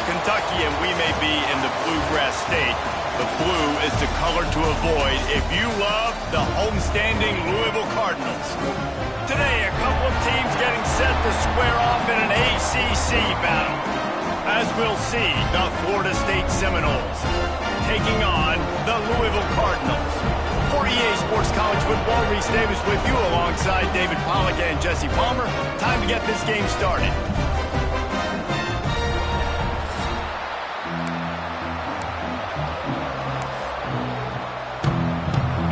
Kentucky and we may be in the bluegrass state, the blue is the color to avoid if you love the homestanding Louisville Cardinals. Today, a couple of teams getting set to square off in an ACC battle. As we'll see, the Florida State Seminoles taking on the Louisville Cardinals. For EA Sports College Football, Reese Davis with you alongside David Pollack and Jesse Palmer. Time to get this game started.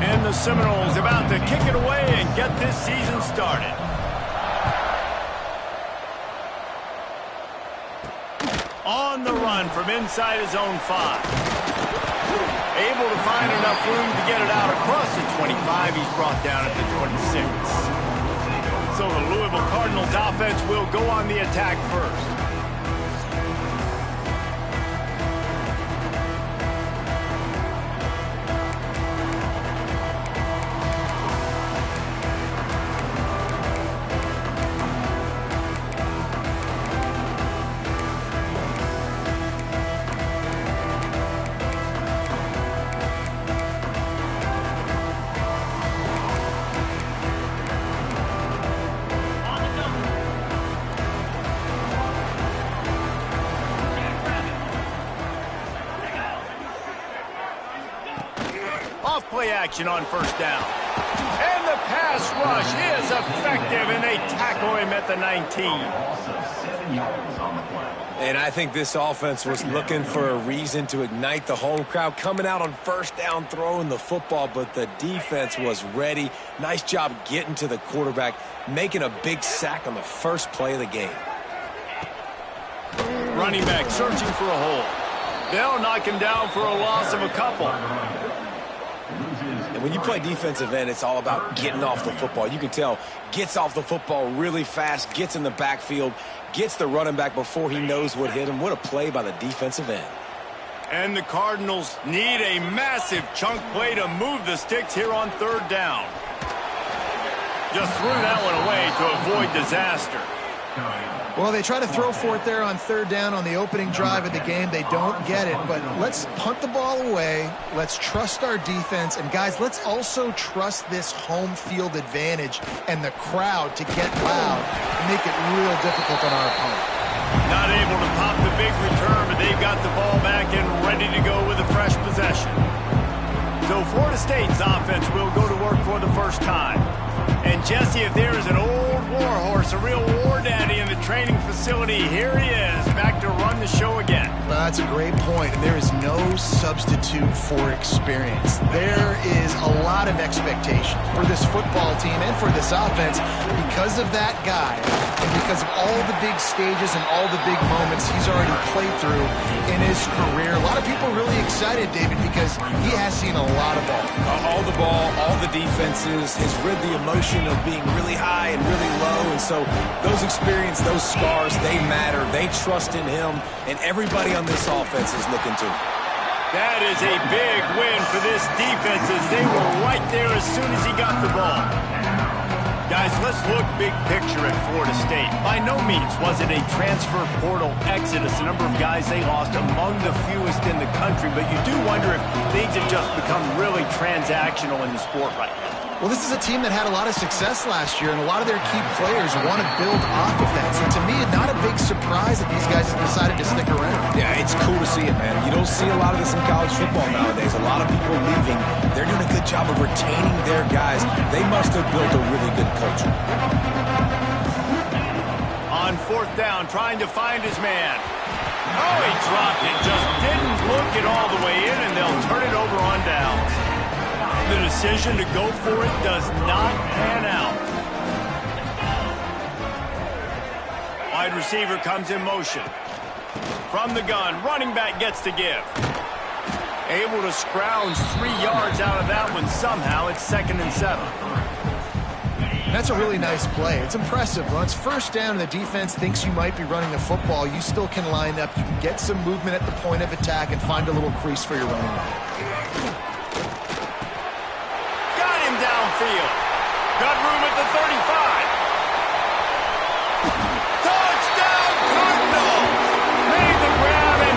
And the Seminoles about to kick it away and get this season started. On the run from inside his own 5. Able to find enough room to get it out across the 25. He's brought down at the 26. So the Louisville Cardinals offense will go on the attack first. Play action on first down. And the pass rush is effective, and they tackle him at the 19. And I think this offense was looking for a reason to ignite the home crowd, coming out on first down, throwing the football, but the defense was ready. Nice job getting to the quarterback, making a big sack on the first play of the game. Running back searching for a hole. They'll knock him down for a loss of a couple. And when you play defensive end, it's all about getting off the football. You can tell, gets off the football really fast, gets in the backfield, gets the running back before he knows what hit him. What a play by the defensive end. And the Cardinals need a massive chunk play to move the sticks here on third down. Just threw that one away to avoid disaster. Well, they try to throw for it there on third down on the opening drive of the game. They don't get it, but let's punt the ball away. Let's trust our defense. And, guys, let's also trust this home field advantage and the crowd to get loud and make it real difficult on our opponent. Not able to pop the big return, but they've got the ball back and ready to go with a fresh possession. So Florida State's offense will go to work for the first time. And, Jesse, if there is an old war horse, a real war daddy in the training facility, here he is, back to run the show again. Well, that's a great point, and there is no substitute for experience. There is a lot of expectation for this football team and for this offense because of that guy and because of all the big stages and all the big moments he's already played through in his career. A lot of people really excited, David, because he has seen a lot of ball. All the ball, all the defenses, has rid the emotion of being really high and really low, and so those experience, those scars, they matter. They trust in him, and everybody on this offense is looking to him. That is a big win for this defense as they were right there as soon as he got the ball. Guys, let's look big picture at Florida State. By no means was it a transfer portal exodus, the number of guys they lost among the fewest in the country, but you do wonder if things have just become really transactional in the sport right now. Well, this is a team that had a lot of success last year, and a lot of their key players want to build off of that. So to me, it's not a big surprise that these guys have decided to stick around. Yeah, it's cool to see it, man. You don't see a lot of this in college football nowadays. A lot of people leaving. They're doing a good job of retaining their guys. They must have built a really good culture. On fourth down, trying to find his man. Oh, he dropped it. Just didn't look it all the way in, and they'll turn it over on downs. The decision to go for it does not pan out. Wide receiver comes in motion. From the gun, running back gets to give. Able to scrounge 3 yards out of that one somehow. It's 2nd and 7. That's a really nice play. It's impressive. When it's first down and the defense thinks you might be running the football, you still can line up. You can get some movement at the point of attack and find a little crease for your running back. Field. Got room at the 35. Touchdown Cardinals! Made the grab and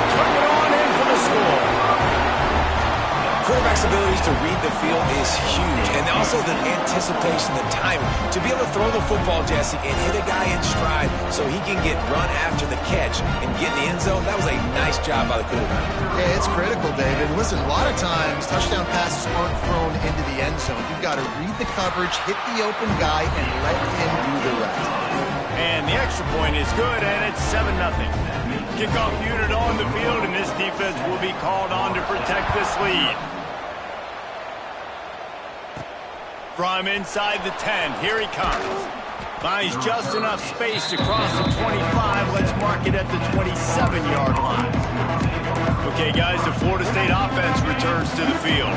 abilities to read the field is huge, and also the anticipation, the timing. To be able to throw the football, Jesse, and hit a guy in stride so he can get run after the catch and get in the end zone, that was a nice job by the quarterback. Yeah, it's critical, David. Listen, a lot of times touchdown passes aren't thrown into the end zone. You've got to read the coverage, hit the open guy, and let him do the rest. And the extra point is good, and it's 7-0. Kickoff unit on the field, and this defense will be called on to protect this lead. From inside the 10, here he comes. Finds just enough space to cross the 25. Let's mark it at the 27-yard line. Okay, guys, the Florida State offense returns to the field.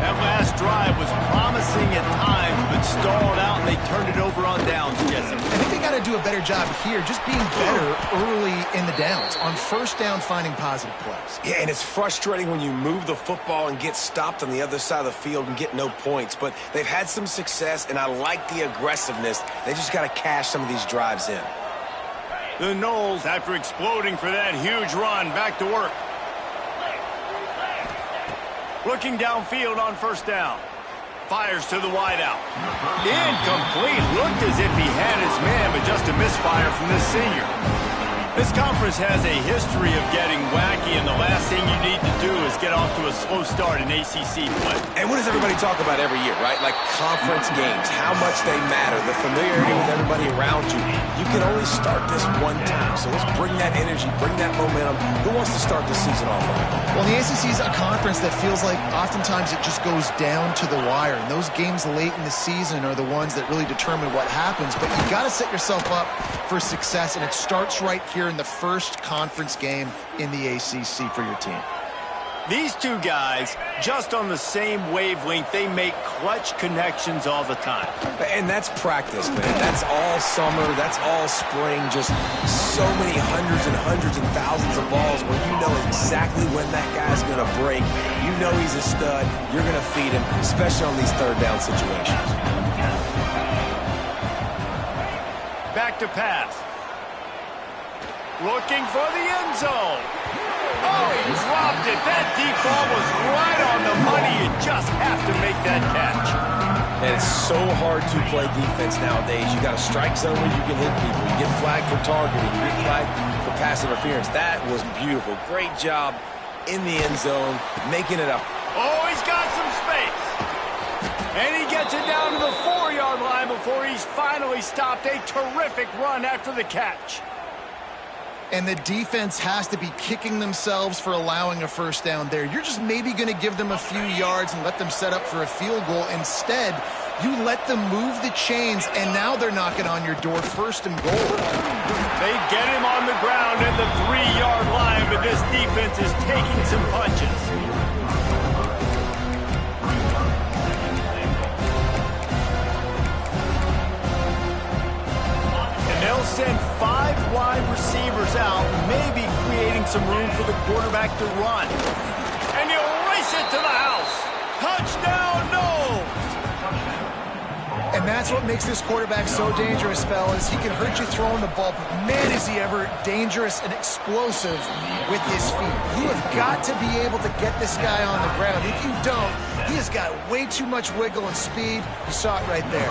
That last drive was promising at times, but stalled out, and they turned it over on downs, Jesse. I think they got to do a better job here, just being better early in the downs, on first down, finding positive plays. Yeah, and it's frustrating when you move the football and get stopped on the other side of the field and get no points, but they've had some success, and I like the aggressiveness. They just got to cash some of these drives in. The Noles, after exploding for that huge run, back to work. Looking downfield on first down. Fires to the wideout. Incomplete. Looked as if he had his man, but just a misfire from this senior. This conference has a history of getting wacky, and the last thing you need to do is get off to a slow start in ACC play. And what does everybody talk about every year, right? Like conference games, how much they matter, the familiarity with everybody around you. You can only start this one time, so let's bring that energy, bring that momentum. Who wants to start the season off right? Well, the ACC is a conference that feels like oftentimes it just goes down to the wire, and those games late in the season are the ones that really determine what happens, but you've got to set yourself up for success, and it starts right here in the first conference game in the ACC for your team. These two guys, just on the same wavelength, they make clutch connections all the time. And that's practice, man. That's all summer. That's all spring. Just so many hundreds and thousands of balls where you know exactly when that guy's going to break. You know he's a stud. You're going to feed him, especially on these third down situations. Back to pass. Looking for the end zone. Oh, he dropped it. That deep ball was right on the money. You just have to make that catch. And it's so hard to play defense nowadays. You got a strike zone where you can hit people. You get flagged for targeting. You get flagged for pass interference. That was beautiful. Great job in the end zone, making it a... Oh, he's got some space. And he gets it down to the 4-yard line before he's finally stopped. A terrific run after the catch. And the defense has to be kicking themselves for allowing a first down there. You're just maybe going to give them a few yards and let them set up for a field goal. Instead, you let them move the chains, and now they're knocking on your door, first and goal. They get him on the ground at the 3-yard line, but this defense is taking some punches. They'll send 5 wide receivers out, maybe creating some room for the quarterback to run. And he'll race it to the house. Touchdown, Noles! And that's what makes this quarterback so dangerous, fellas. He can hurt you throwing the ball, but man, is he ever dangerous and explosive with his feet. You have got to be able to get this guy on the ground. If you don't, he has got way too much wiggle and speed. You saw it right there.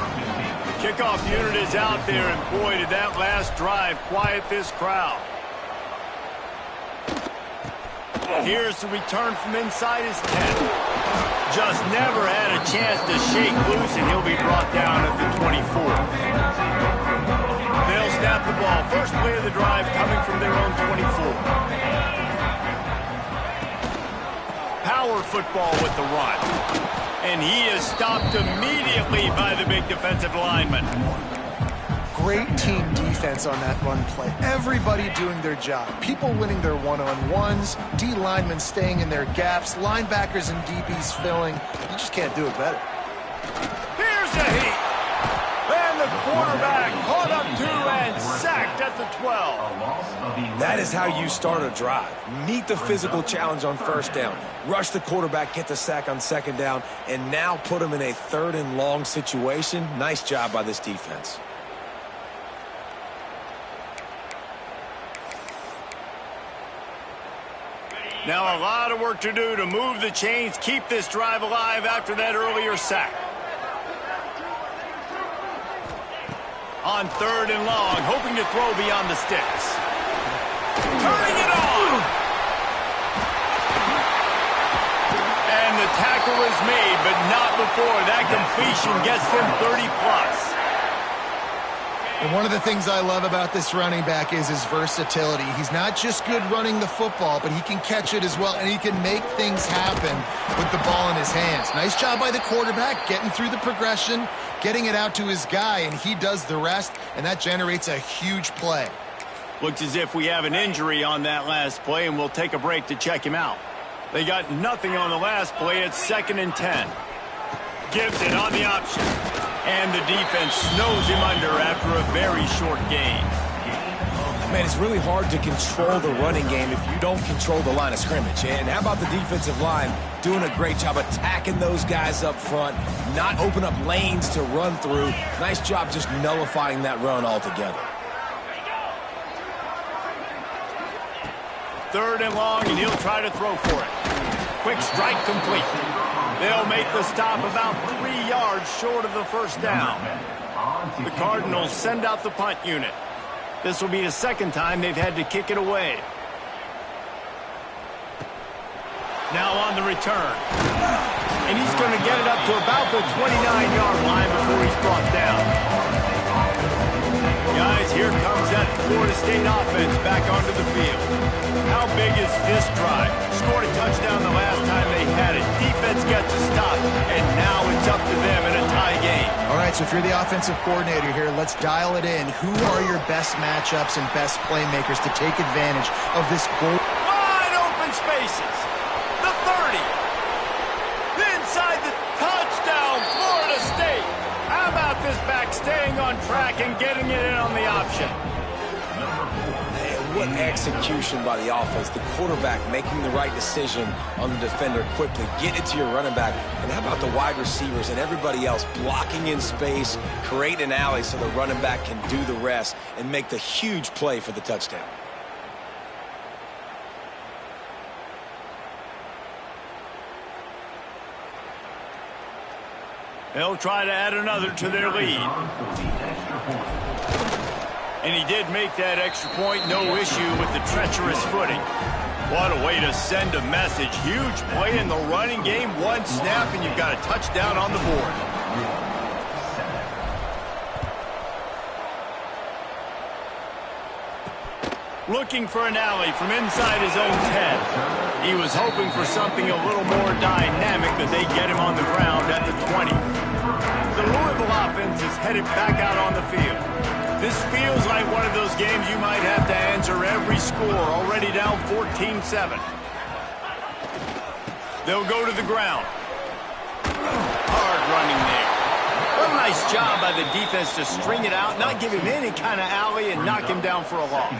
Kickoff unit is out there, and boy, did that last drive quiet this crowd. Here's the return from inside his 10. Just never had a chance to shake loose, and he'll be brought down at the 24. They'll snap the ball. First play of the drive coming from their own 24. Power football with the run. And he is stopped immediately by the big defensive lineman. Great team defense on that run play. Everybody doing their job. People winning their one-on-ones, D linemen staying in their gaps, linebackers and DBs filling. You just can't do it better. Here's a heat. And the quarterback caught up to and sacked at the 12. That is how you start a drive. Meet the physical challenge on first down. Rush the quarterback, get the sack on second down, and now put him in a 3rd and long situation. Nice job by this defense. Now a lot of work to do to move the chains, keep this drive alive after that earlier sack. On 3rd and long, hoping to throw beyond the sticks. Turning it on! And the tackle is made, but not before that completion gets them 30+. And one of the things I love about this running back is his versatility. He's not just good running the football, but he can catch it as well, and he can make things happen with the ball in his hands. Nice job by the quarterback, getting through the progression, getting it out to his guy, and he does the rest, and that generates a huge play. Looks as if we have an injury on that last play, and we'll take a break to check him out. They got nothing on the last play. It's 2nd and 10. Gives it on the option. And the defense snows him under after a very short gain. Man, it's really hard to control the running game if you don't control the line of scrimmage. And how about the defensive line doing a great job attacking those guys up front, not open up lanes to run through. Nice job just nullifying that run altogether. 3rd and long, and he'll try to throw for it. Quick strike complete. They'll make the stop about 3 yards short of the first down. The Cardinals send out the punt unit. This will be the 2nd time they've had to kick it away. Now on the return. And he's going to get it up to about the 29-yard line before he's brought down. Guys, here comes that Florida State offense back onto the field. How big is this drive? Scored a touchdown the last time they had it. Defense gets a stop, and now it's up to them in a tie game. All right, so if you're the offensive coordinator here, let's dial it in. Who are your best matchups and best playmakers to take advantage of this goal? Wide open spaces. The 30. Inside the touchdown, Florida State. How about this back staying on track and getting it in on the option? What execution by the offense. The quarterback making the right decision on the defender quickly. Get it to your running back. And how about the wide receivers and everybody else blocking in space, create an alley so the running back can do the rest and make the huge play for the touchdown. They'll try to add another to their lead. And he did make that extra point, no issue with the treacherous footing. What a way to send a message. Huge play in the running game. One snap, and you've got a touchdown on the board. Looking for an alley from inside his own 10. He was hoping for something a little more dynamic, but they get him on the ground at the 20. The Louisville offense is headed back out on the field. This feels like one of those games you might have to answer every score, already down 14-7. They'll go to the ground. Hard running there. What a nice job by the defense to string it out, not give him any kind of alley, and knock him down for a loss.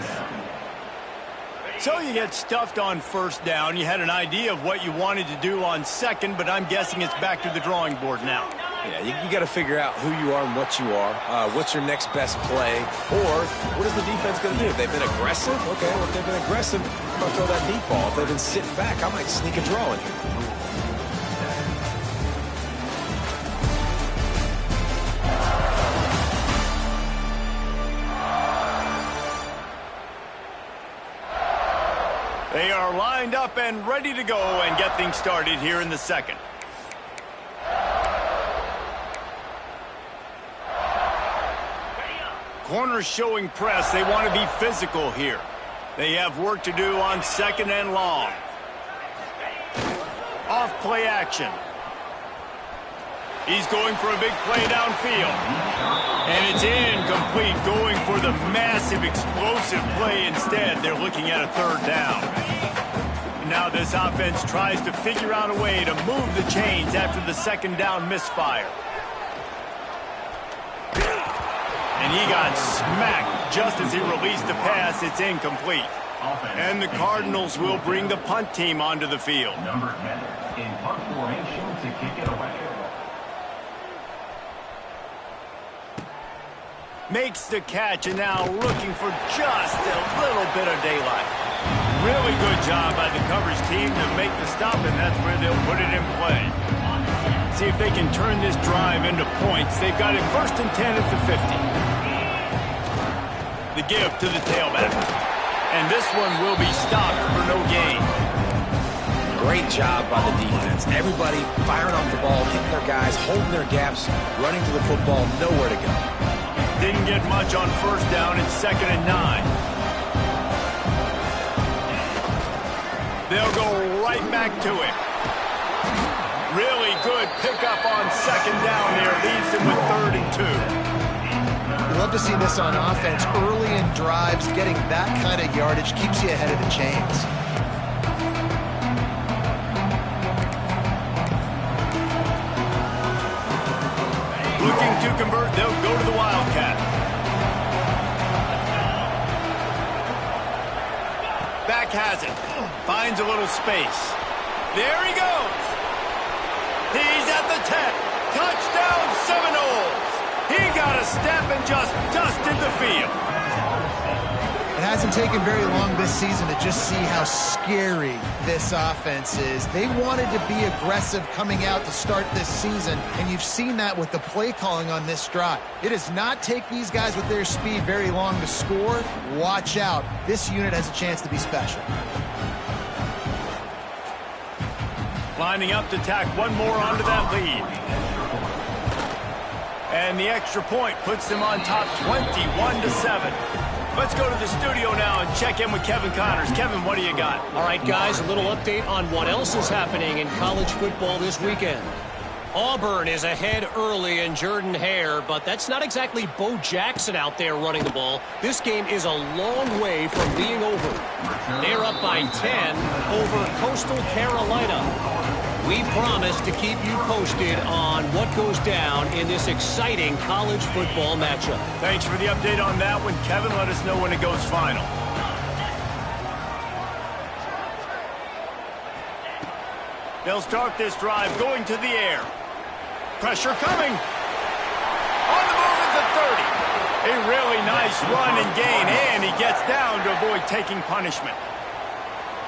So you get stuffed on 1st down. You had an idea of what you wanted to do on 2nd, but I'm guessing it's back to the drawing board now. Yeah, you got to figure out who you are and what you are. What's your next best play? Or what is the defense going to do? If they've been aggressive, okay, well, if they've been aggressive, I'm going to throw that deep ball. If they've been sitting back, I might sneak a draw in here. They are lined up and ready to go and get things started here in the 2nd. Corners showing press. They want to be physical here. They have work to do on 2nd and long. Off play action. He's going for a big play downfield. And it's incomplete, going for the massive explosive play instead. They're looking at a 3rd down. Now this offense tries to figure out a way to move the chains after the 2nd down misfire. And he got smacked just as he released the pass. It's incomplete. And the Cardinals will bring the punt team onto the field. Number 10 in punt formation to kick it away. Makes the catch, and now looking for just a little bit of daylight. Really good job by the coverage team to make the stop, and that's where they'll put it in play. See if they can turn this drive into points. They've got it 1st and 10 at the 50. The give to the tailback. And this one will be stopped for no gain. Great job by the defense. Everybody firing off the ball, hitting their guys, holding their gaps, running to the football, nowhere to go. Didn't get much on 1st down. It's 2nd and 9. They'll go right back to it. Really good pickup on 2nd down there. Leaves them with 3rd and 2. Love to see this on offense. Early in drives, getting that kind of yardage keeps you ahead of the chains. Looking to convert, they'll go to the Wildcat. Back has it. Finds a little space. There he goes. He's at the 10. Touchdown Seminoles. He got a step and just dusted the field. It hasn't taken very long this season to just see how scary this offense is. They wanted to be aggressive coming out to start this season, and you've seen that with the play calling on this drive. It does not take these guys with their speed very long to score. Watch out. This unit has a chance to be special. Lining up to tack one more onto that lead. And the extra point puts them on top 21-7. Let's go to the studio now and check in with Kevin Connors. Kevin, what do you got? All right, guys, a little update on what else is happening in college football this weekend. Auburn is ahead early in Jordan-Hare, but that's not exactly Bo Jackson out there running the ball. This game is a long way from being over. They're up by 10 over Coastal Carolina. We promise to keep you posted on what goes down in this exciting college football matchup. Thanks for the update on that one, Kevin. Let us know when it goes final. They'll start this drive going to the air. Pressure coming. On the move at the 30. A really nice run and gain, and he gets down to avoid taking punishment.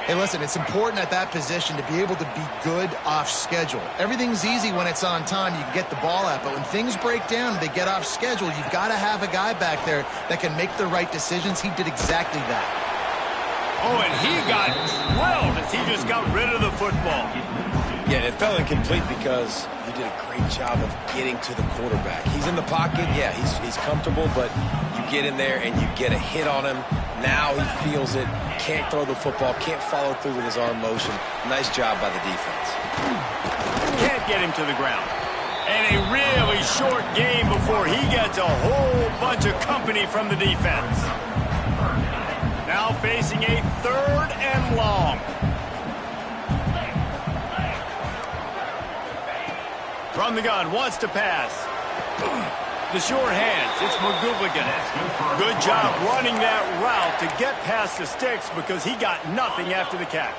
Hey, listen, it's important at that position to be able to be good off schedule. Everything's easy when it's on time. You can get the ball out, but when things break down and they get off schedule, you've got to have a guy back there that can make the right decisions. He did exactly that. Oh, and he got drilled as he just got rid of the football. Yeah, it fell incomplete because he did a great job of getting to the quarterback. He's in the pocket. Yeah, he's comfortable, but you get in there and you get a hit on him. Now he feels it, can't throw the football, can't follow through with his arm motion. Nice job by the defense. Can't get him to the ground. And a really short game before he gets a whole bunch of company from the defense. Now facing a 3rd and long. From the gun, wants to pass. The short hands, it's McGooligan. Good job running that route to get past the sticks because he got nothing after the catch.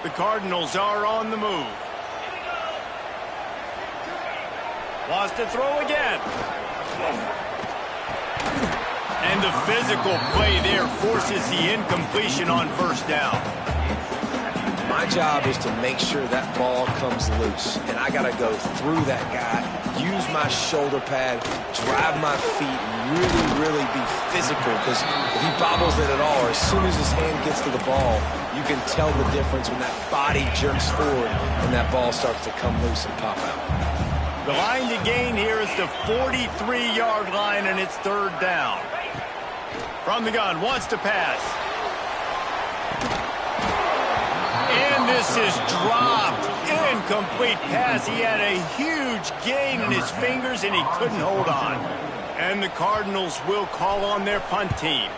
The Cardinals are on the move. Wants to throw again. And the physical play there forces the incompletion on 1st down. My job is to make sure that ball comes loose, and I got to go through that guy, use my shoulder pad, drive my feet, really be physical, because if he bobbles it at all, or as soon as his hand gets to the ball, you can tell the difference when that body jerks forward and that ball starts to come loose and pop out. The line to gain here is the 43-yard line, and it's 3rd down. From the gun, wants to pass. And this is dropped. Incomplete pass. He had a huge gain in his fingers, and he couldn't hold on. And the Cardinals will call on their punt team.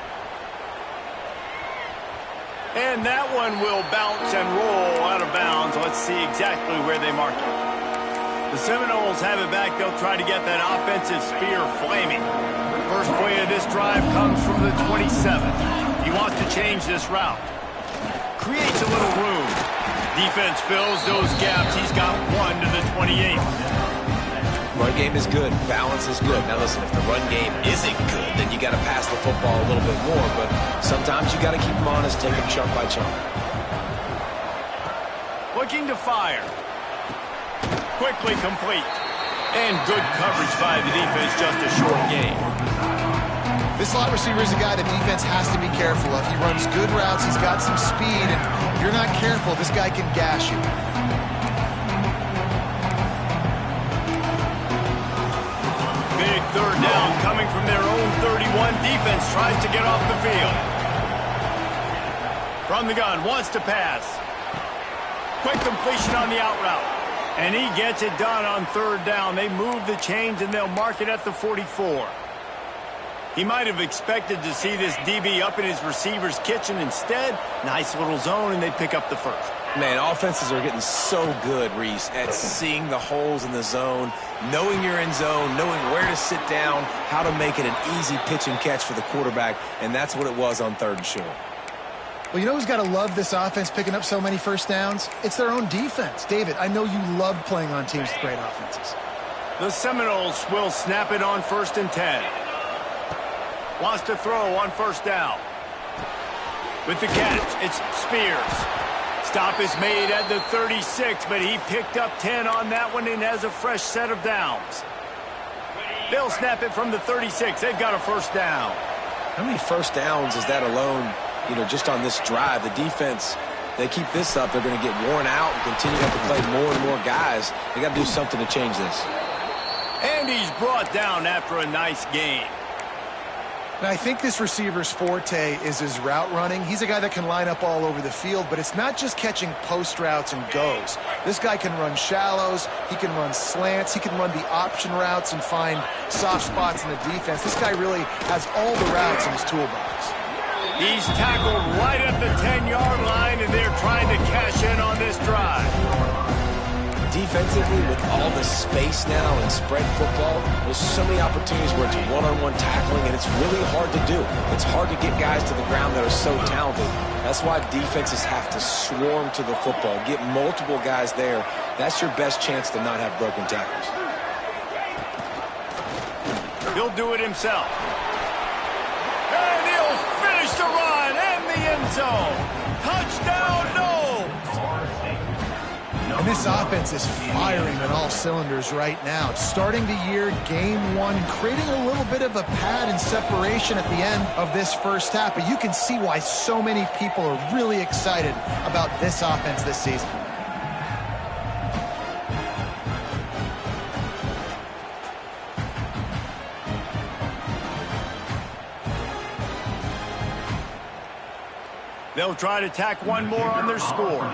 And that one will bounce and roll out of bounds. Let's see exactly where they mark it. The Seminoles have it back. They'll try to get that offensive spear flaming. First play of this drive comes from the 27. He wants to change this route. Creates a little room. Defense fills those gaps. He's got one to the 28. Run game is good. Balance is good. Now listen, if the run game isn't good, then you got to pass the football a little bit more. But sometimes you got to keep them honest, take them chunk by chunk. Looking to fire. Quickly complete. And good coverage by the defense, just a short game. This slot receiver is a guy the defense has to be careful of. He runs good routes, he's got some speed, and if you're not careful, this guy can gash you. Big third down coming from their own 31. Defense tries to get off the field. From the gun, wants to pass. Quick completion on the out route. And he gets it done on third down. They move the chains and they'll mark it at the 44. He might have expected to see this DB up in his receiver's kitchen. Instead, nice little zone, and they pick up the first. Man, offenses are getting so good, Reese, at seeing the holes in the zone, knowing you're in zone, knowing where to sit down, how to make it an easy pitch and catch for the quarterback, and that's what it was on third and short. Well, you know who's got to love this offense picking up so many first downs? It's their own defense. David, I know you loved playing on teams with great offenses. The Seminoles will snap it on 1st and 10. Wants to throw on first down. With the catch, it's Spears. Stop is made at the 36, but he picked up 10 on that one and has a fresh set of downs. They'll snap it from the 36. They've got a first down. How many first downs is that alone, just on this drive? The defense, they keep this up, they're going to get worn out and continue to have to play more and more guys. They got to do something to change this. And he's brought down after a nice gain. Now, I think this receiver's forte is his route running. He's a guy that can line up all over the field, but it's not just catching post routes and goes. This guy can run shallows, he can run slants, he can run the option routes and find soft spots in the defense. This guy really has all the routes in his toolbox. He's tackled right at the 10-yard line, and they're trying to cash in on this drive. Defensively, with all the space now and spread football, there's so many opportunities where it's one-on-one tackling, and it's really hard to do. It's hard to get guys to the ground that are so talented. That's why defenses have to swarm to the football, get multiple guys there. That's your best chance to not have broken tackles. He'll do it himself. And he'll finish the run and the end zone. Touchdown, no! And this offense is firing on all cylinders right now. Starting the year, game one, creating a little bit of a pad and separation at the end of this first half. But you can see why so many people are really excited about this offense this season. They'll try to tack one more on their score.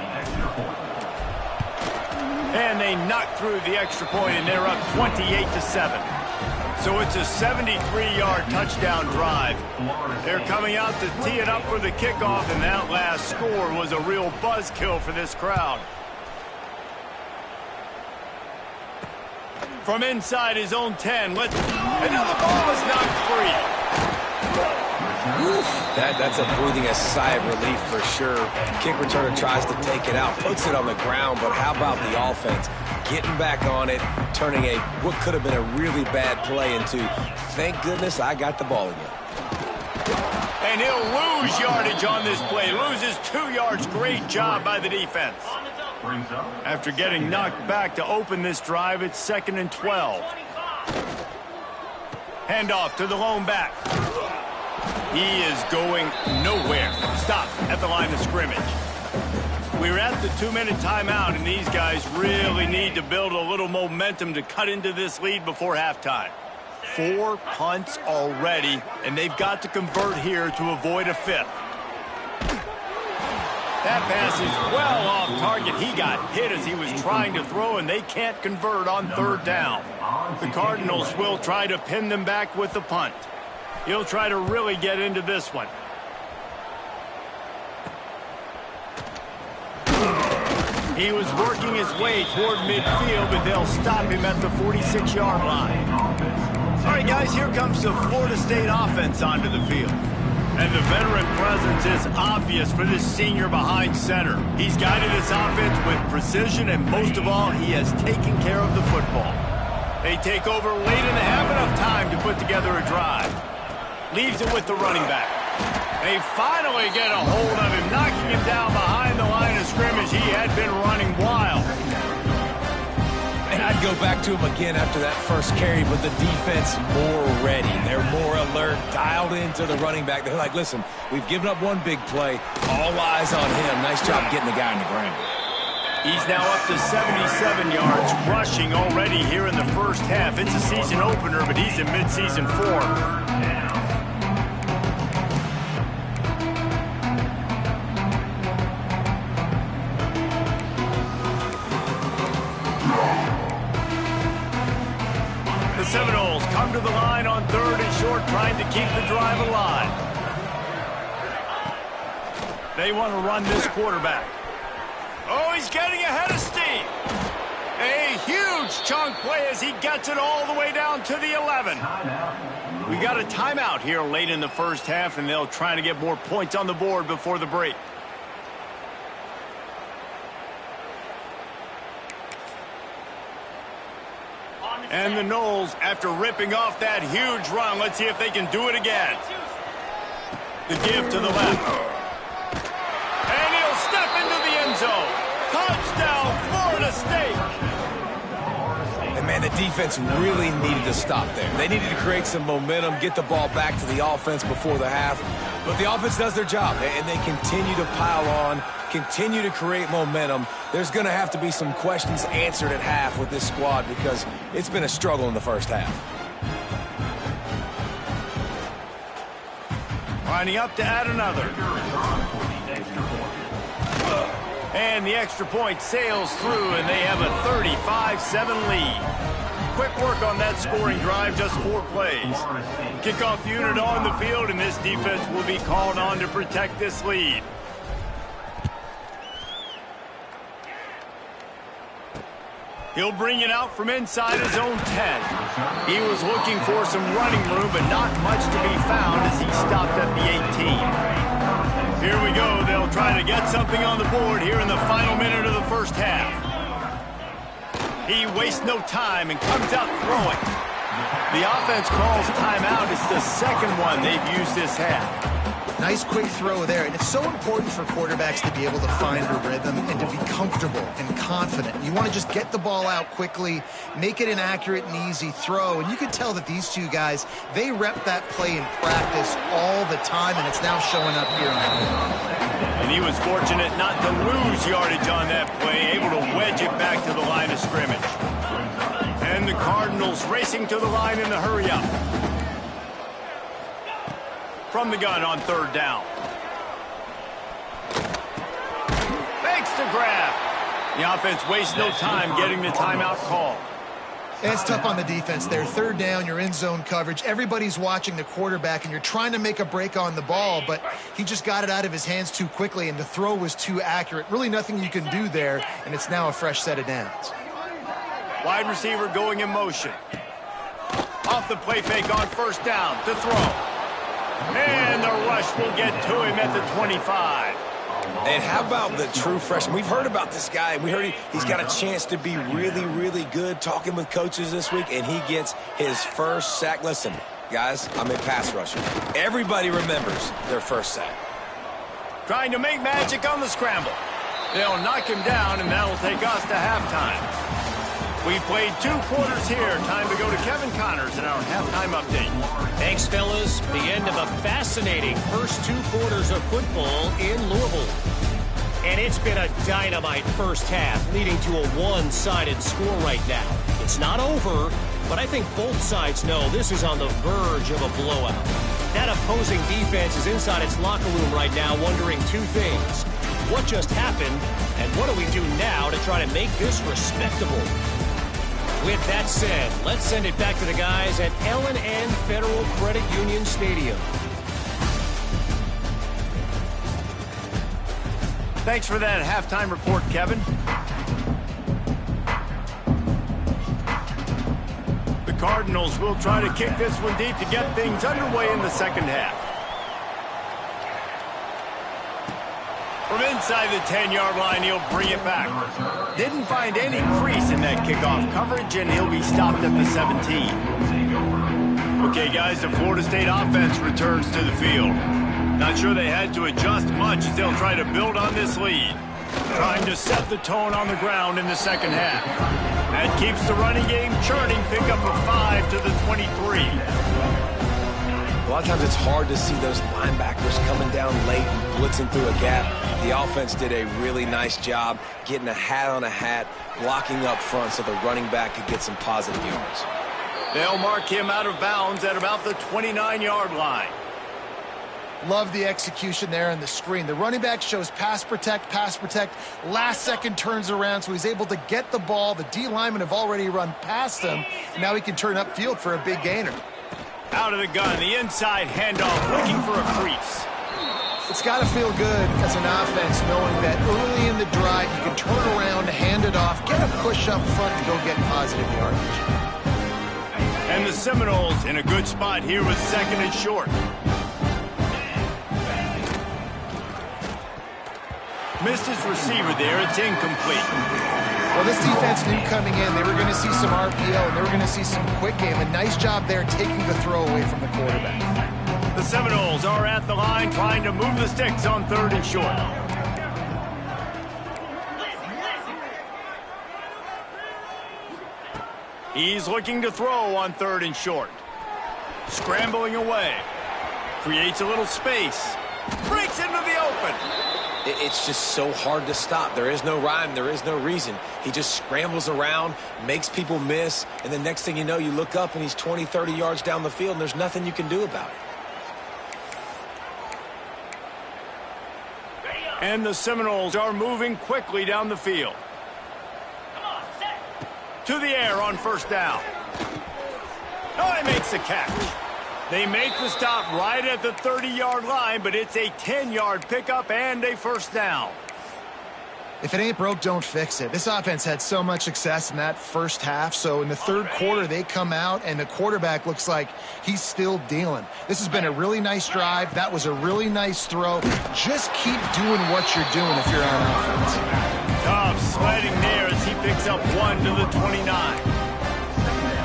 And they knock through the extra point, and they're up 28-7. So it's a 73-yard touchdown drive. They're coming out to tee it up for the kickoff, and that last score was a real buzzkill for this crowd. From inside his own 10, and now the ball is knocked free. That's a breathing a sigh of relief for sure. Kick returner tries to take it out, puts it on the ground, but how about the offense? Getting back on it, turning what could have been a really bad play into, thank goodness I got the ball again. And he'll lose yardage on this play. Loses 2 yards. Great job by the defense. After getting knocked back to open this drive, it's 2nd and 12. Handoff to the lone back. He is going nowhere. Stop at the line of scrimmage. We're at the 2-minute timeout, and these guys really need to build a little momentum to cut into this lead before halftime. 4 punts already, and they've got to convert here to avoid a 5th. That pass is well off target. He got hit as he was trying to throw, and they can't convert on 3rd down. The Cardinals will try to pin them back with the punt. He'll try to really get into this one. He was working his way toward midfield, but they'll stop him at the 46-yard line. All right, guys, here comes the Florida State offense onto the field. And the veteran presence is obvious for this senior behind center. He's guided this offense with precision, and most of all, he has taken care of the football. They take over late and have enough time to put together a drive. Leaves it with the running back. They finally get a hold of him, knocking him down behind the line of scrimmage. He had been running wild. And I'd go back to him again after that first carry, but the defense more ready. They're more alert, dialed into the running back. They're like, listen, we've given up one big play. All eyes on him. Nice job getting the guy on the ground. He's now up to 77 yards rushing already here in the first half. It's a season opener, but he's in midseason form. The Seminoles come to the line on 3rd and short, trying to keep the drive alive. They want to run this quarterback. Oh, he's getting ahead of steam. A huge chunk play as he gets it all the way down to the 11. We got a timeout here late in the first half, and they'll try to get more points on the board before the break. And the Noles, after ripping off that huge run, let's see if they can do it again. The give to the left. And he'll step into the end zone. Touchdown, Florida State. And, man, the defense really needed to stop there. They needed to create some momentum, get the ball back to the offense before the half. But the offense does their job, and they continue to pile on, continue to create momentum. There's going to have to be some questions answered at half with this squad because it's been a struggle in the first half. Lining up to add another. And the extra point sails through, and they have a 35-7 lead. Quick work on that scoring drive, just 4 plays. Kickoff unit on the field, and this defense will be called on to protect this lead. He'll bring it out from inside his own 10. He was looking for some running room, but not much to be found as he stopped at the 18. Here we go. They'll try to get something on the board here in the final minute of the first half. He wastes no time and comes out throwing. The offense calls timeout. It's the second one they've used this half. Nice quick throw there, and it's so important for quarterbacks to be able to find a rhythm and to be comfortable and confident. You want to just get the ball out quickly, make it an accurate and easy throw, and you can tell that these two guys, they rep that play in practice all the time, and it's now showing up here on the field. And he was fortunate not to lose yardage on that play, able to wedge it back to the line of scrimmage. And the Cardinals racing to the line in the hurry-up. From the gun on 3rd down. Makes the grab. The offense wastes no time getting the timeout call. And it's tough on the defense there. 3rd down, you're in zone coverage. Everybody's watching the quarterback, and you're trying to make a break on the ball, but he just got it out of his hands too quickly, and the throw was too accurate. Really nothing you can do there, and it's now a fresh set of downs. Wide receiver going in motion. Off the play fake on 1st down to throw. And the rush will get to him at the 25. And how about the true freshman? We've heard about this guy. We heard he's got a chance to be really, really good talking with coaches this week, and he gets his first sack. Listen, guys, I'm a pass rusher. Everybody remembers their first sack. Trying to make magic on the scramble. They'll knock him down, and that'll take us to halftime. We played 2 quarters here. Time to go to Kevin Connors in our halftime update. Thanks, fellas. The end of a fascinating first 2 quarters of football in Louisville. And it's been a dynamite first half, leading to a one-sided score right now. It's not over, but I think both sides know this is on the verge of a blowout. That opposing defense is inside its locker room right now wondering 2 things. What just happened, and what do we do now to try to make this respectable? With that said, let's send it back to the guys at L&N Federal Credit Union Stadium. Thanks for that halftime report, Kevin. The Cardinals will try to kick this one deep to get things underway in the second half. From inside the 10-yard line, he'll bring it back. Didn't find any crease in that kickoff coverage, and he'll be stopped at the 17. Okay, guys, the Florida State offense returns to the field. Not sure they had to adjust much as they'll try to build on this lead. Trying to set the tone on the ground in the second half. That keeps the running game churning. Pick up a 5 to the 23. A lot of times it's hard to see those linebackers coming down late and blitzing through a gap. The offense did a really nice job getting a hat on a hat, blocking up front so the running back could get some positive yards. They'll mark him out of bounds at about the 29-yard line. Love the execution there on the screen. The running back shows pass protect. Last second turns around, so he's able to get the ball. The D linemen have already run past him, and now he can turn upfield for a big gainer. Out of the gun, the inside handoff, looking for a crease. It's got to feel good as an offense knowing that early in the drive you can turn around, hand it off, get a push up front, and go get positive yardage. And the Seminoles in a good spot here with 2nd and short. Missed his receiver there. It's incomplete. Well, this defense knew coming in they were going to see some RPO and they were going to see some quick game. A nice job there taking the throw away from the quarterback. The Seminoles are at the line trying to move the sticks on 3rd and short. He's looking to throw on 3rd and short. Scrambling away. Creates a little space. Breaks into the open. It's just so hard to stop. There is no rhyme. There is no reason. He just scrambles around, makes people miss, and the next thing you know, you look up and he's 20, 30 yards down the field, and there's nothing you can do about it. And the Seminoles are moving quickly down the field. To the air on 1st down. Oh, he makes the catch. They make the stop right at the 30-yard line, but it's a 10-yard pickup and a 1st down. If it ain't broke, don't fix it. This offense had so much success in that first half, so in the 3rd quarter they come out and the quarterback looks like he's still dealing. This has been a really nice drive. That was a really nice throw. Just keep doing what you're doing if you're on offense. Tough sledding there as he picks up 1 to the 29.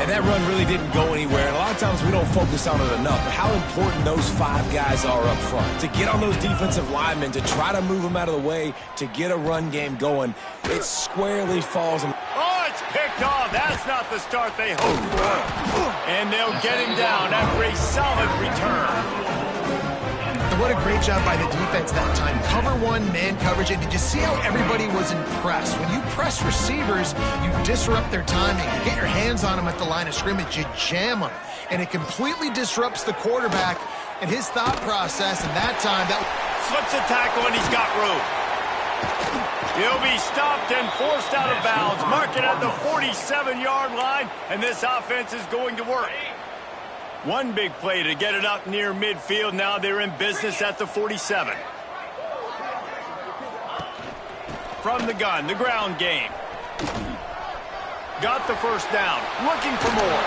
And that run really didn't go anywhere. And a lot of times we don't focus on it enough. But how important those 5 guys are up front. To get on those defensive linemen, to try to move them out of the way, to get a run game going, it squarely falls. Oh, it's picked off. That's not the start they hoped for. And they'll get him down after a solid return. And what a great job by the defense that time. Cover 1, man coverage, and did you see how everybody was impressed? When you press receivers, you disrupt their timing. You get your hands on them at the line of scrimmage, you jam them. And it completely disrupts the quarterback and his thought process, and that time, that slips a tackle, and he's got room. He'll be stopped and forced out of bounds. Mark it at the 47-yard line, and this offense is going to work. One big play to get it up near midfield. Now they're in business at the 47. From the gun, the ground game. Got the 1st down. Looking for more.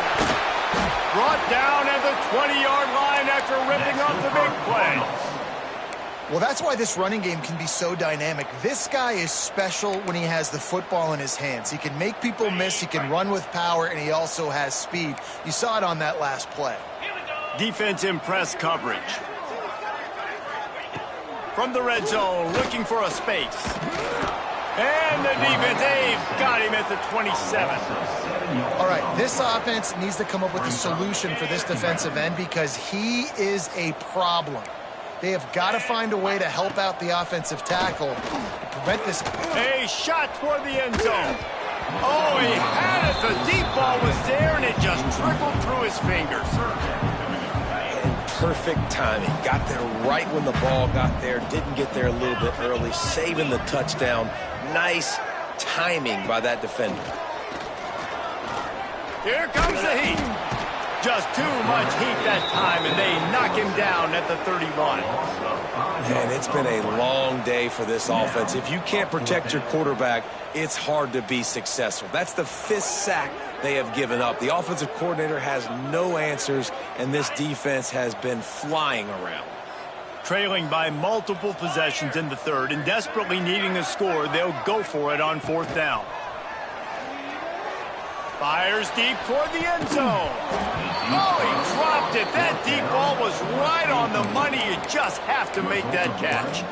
Brought down at the 20-yard line after ripping off the big play. Well, that's why this running game can be so dynamic. This guy is special when he has the football in his hands. He can make people miss, he can run with power, and he also has speed. You saw it on that last play. Defense in press coverage. From the red zone, looking for a space. And the defense, they've got him at the 27. All right, this offense needs to come up with a solution for this defensive end because he is a problem. They have got to find a way to help out the offensive tackle to prevent this. A shot toward the end zone. Oh, he had it. The deep ball was there, and it just trickled through his fingers. And perfect timing. Got there right when the ball got there. Didn't get there a little bit early. Saving the touchdown. Nice timing by that defender. Here comes the heat. Just too much heat that time, and they knock him down at the 31. And it's been a long day for this offense. If you can't protect your quarterback, it's hard to be successful. That's the 5th sack they have given up. The offensive coordinator has no answers, and this defense has been flying around. Trailing by multiple possessions in the third and desperately needing a score, they'll go for it on fourth down. Fires deep toward the end zone. Oh, he dropped it. That deep ball was right on the money. You just have to make that catch.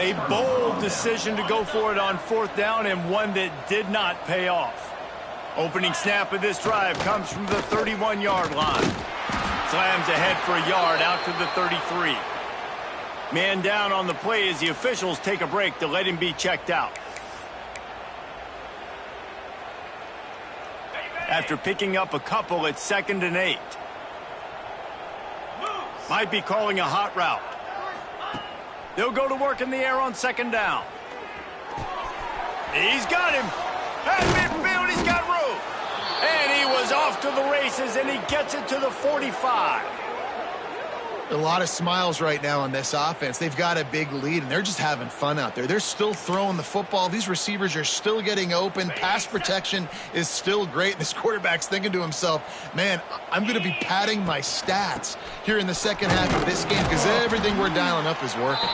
A bold decision to go for it on fourth down, and one that did not pay off. Opening snap of this drive comes from the 31-yard line. Slams ahead for a yard out to the 33. Man down on the play as the officials take a break to let him be checked out. After picking up a couple, it's 2nd and 8. Might be calling a hot route. They'll go to work in the air on 2nd down. He's got him. At midfield, he's got room. And he was off to the races, and he gets it to the 45. A lot of smiles right now on this offense. They've got a big lead, and they're just having fun out there. They're still throwing the football. These receivers are still getting open. Pass protection is still great. This quarterback's thinking to himself, man, I'm going to be padding my stats here in the second half of this game because everything we're dialing up is working.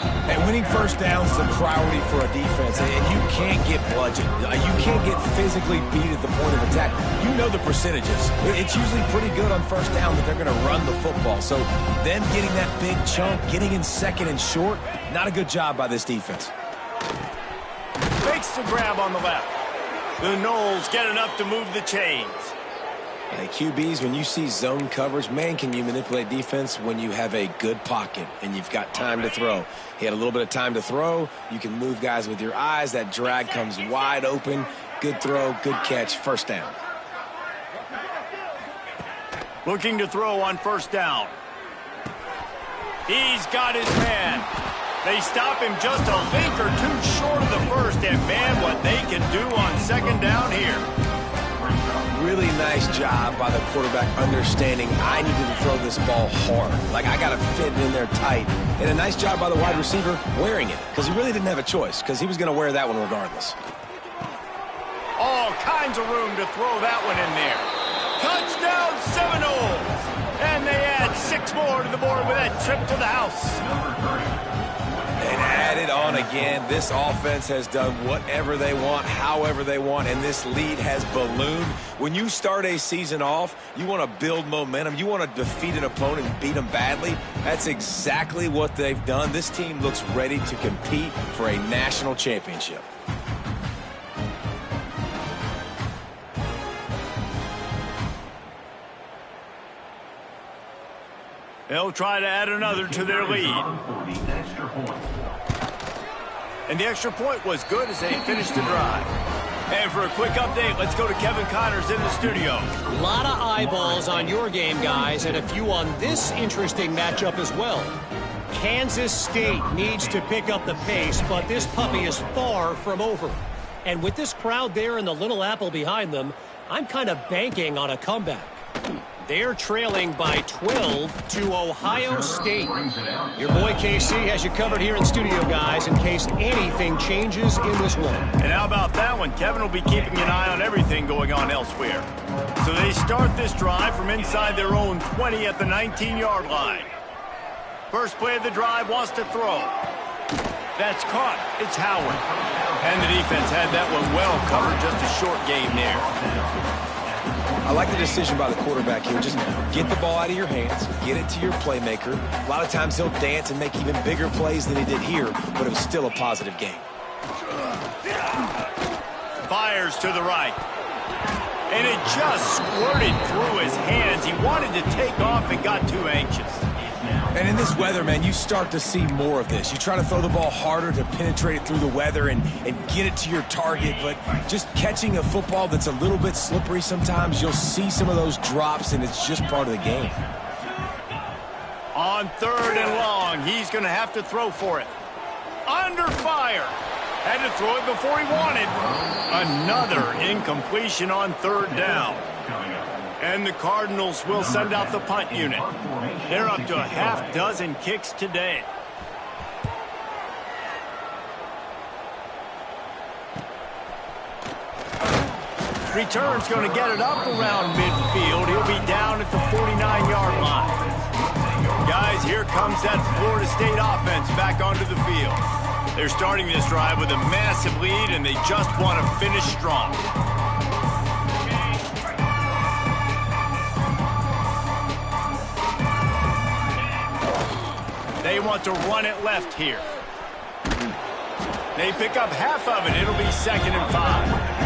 And winning first downs is a priority for a defense, and you can't get bludgeoned. You can't get physically beat at the point of attack. You know the percentages. It's usually pretty good on first down that they're going to run the football. So them getting that big chunk, getting in second and short, not a good job by this defense. Makes the grab on the left. The Knowles get enough to move the chains. Hey, QBs, when you see zone coverage, man, can you manipulate defense when you have a good pocket and you've got time to throw. He had a little bit of time to throw. You can move guys with your eyes. That drag comes wide open. Good throw, good catch, first down. Looking to throw on first down. He's got his man. They stop him just a link or two short of the first, and man, what they can do on second down here. Really nice job by the quarterback understanding I needed to throw this ball hard. Like, I got to fit it in there tight. And a nice job by the wide receiver wearing it because he really didn't have a choice because he was going to wear that one regardless. All kinds of room to throw that one in there. Touchdown Seminoles! And they add 6 more to the board with that trip to the house. And add it on again. This offense has done whatever they want, however they want, and this lead has ballooned. When you start a season off, you want to build momentum. You want to defeat an opponent and beat them badly. That's exactly what they've done. This team looks ready to compete for a national championship. They'll try to add another to their lead. And the extra point was good as they finished the drive. And for a quick update, let's go to Kevin Connors in the studio. A lot of eyeballs on your game, guys, and a few on this interesting matchup as well. Kansas State needs to pick up the pace, but this puppy is far from over. And with this crowd there and the Little Apple behind them, I'm kind of banking on a comeback. They're trailing by 12 to Ohio State. Your boy KC has you covered here in studio, guys, in case anything changes in this one. And how about that one? Kevin will be keeping an eye on everything going on elsewhere. So they start this drive from inside their own 20 at the 19-yard line. First play of the drive wants to throw. That's caught. It's Howard. And the defense had that one well covered. Just a short game there. I like the decision by the quarterback here. Just get the ball out of your hands, get it to your playmaker. A lot of times he'll dance and make even bigger plays than he did here, but it was still a positive game. Fires to the right. And it just squirted through his hands. He wanted to take off and got too anxious. And in this weather, man, you start to see more of this. You try to throw the ball harder to penetrate it through the weather and get it to your target, but just catching a football that's a little bit slippery sometimes, you'll see some of those drops, and it's just part of the game. On 3rd and long, he's going to have to throw for it. Under fire. Had to throw it before he wanted. Another incompletion on 3rd down. And the Cardinals will send out the punt unit. They're up to a half dozen kicks today. Return's going to get it up around midfield. He'll be down at the 49-yard line. guys, here comes that Florida State offense back onto the field. They're starting this drive with a massive lead, and they just want to finish strong. They want to run it left here. They pick up half of it. It'll be 2nd and 5.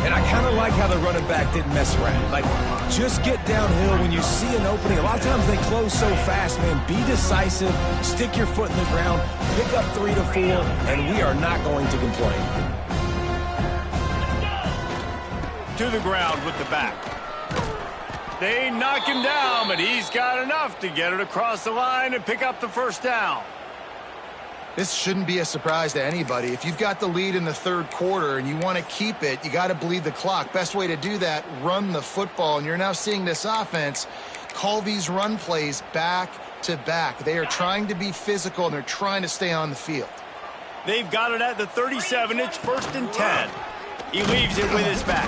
And I kind of like how the running back didn't mess around. Like, just get downhill when you see an opening. A lot of times they close so fast, man. Be decisive, stick your foot in the ground, pick up 3 to 4, and we are not going to complain. To the ground with the back. They knock him down, but he's got enough to get it across the line and pick up the first down. This shouldn't be a surprise to anybody. If you've got the lead in the third quarter and you want to keep it, you got to bleed the clock. Best way to do that, run the football. And you're now seeing this offense call these run plays back to back. They are trying to be physical, and they're trying to stay on the field. They've got it at the 37. It's 1st and 10. He leaves it with his back.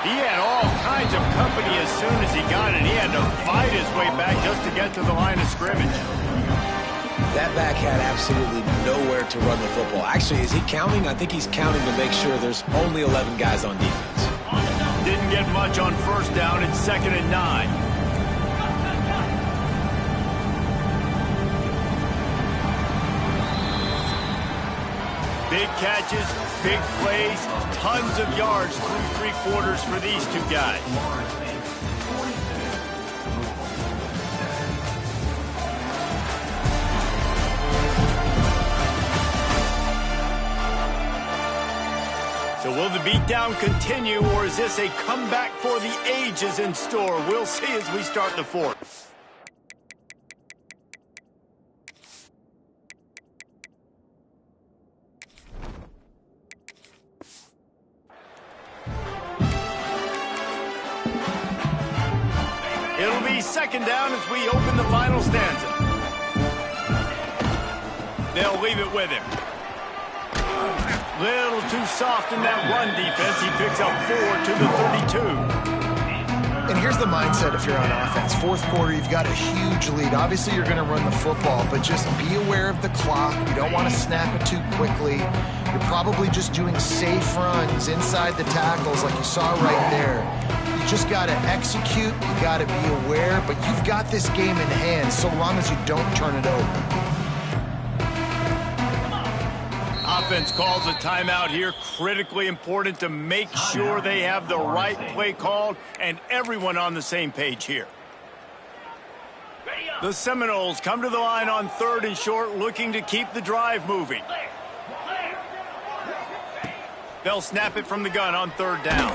He had all kinds of company as soon as he got it. He had to fight his way back just to get to the line of scrimmage. That back had absolutely nowhere to run the football. Actually, is he counting? I think he's counting to make sure there's only 11 guys on defense. Didn't get much on first down. It's 2nd and 9. Big catches, big plays, tons of yards through 3 quarters for these two guys. So will the beatdown continue, or is this a comeback for the ages in store? We'll see as we start the fourth. It'll be 2nd down as we open the final stanza. They'll leave it with him. Little too soft in that run defense. He picks up 4 to the 32. And here's the mindset if you're on offense. Fourth quarter, you've got a huge lead. Obviously, you're going to run the football, but just be aware of the clock. You don't want to snap it too quickly. You're probably just doing safe runs inside the tackles like you saw right there. You just got to execute. You got to be aware, but you've got this game in hand so long as you don't turn it over. Offense calls a timeout here. Critically important to make sure they have the right play called and everyone on the same page here. The Seminoles come to the line on 3rd and short, looking to keep the drive moving. They'll snap it from the gun on 3rd down.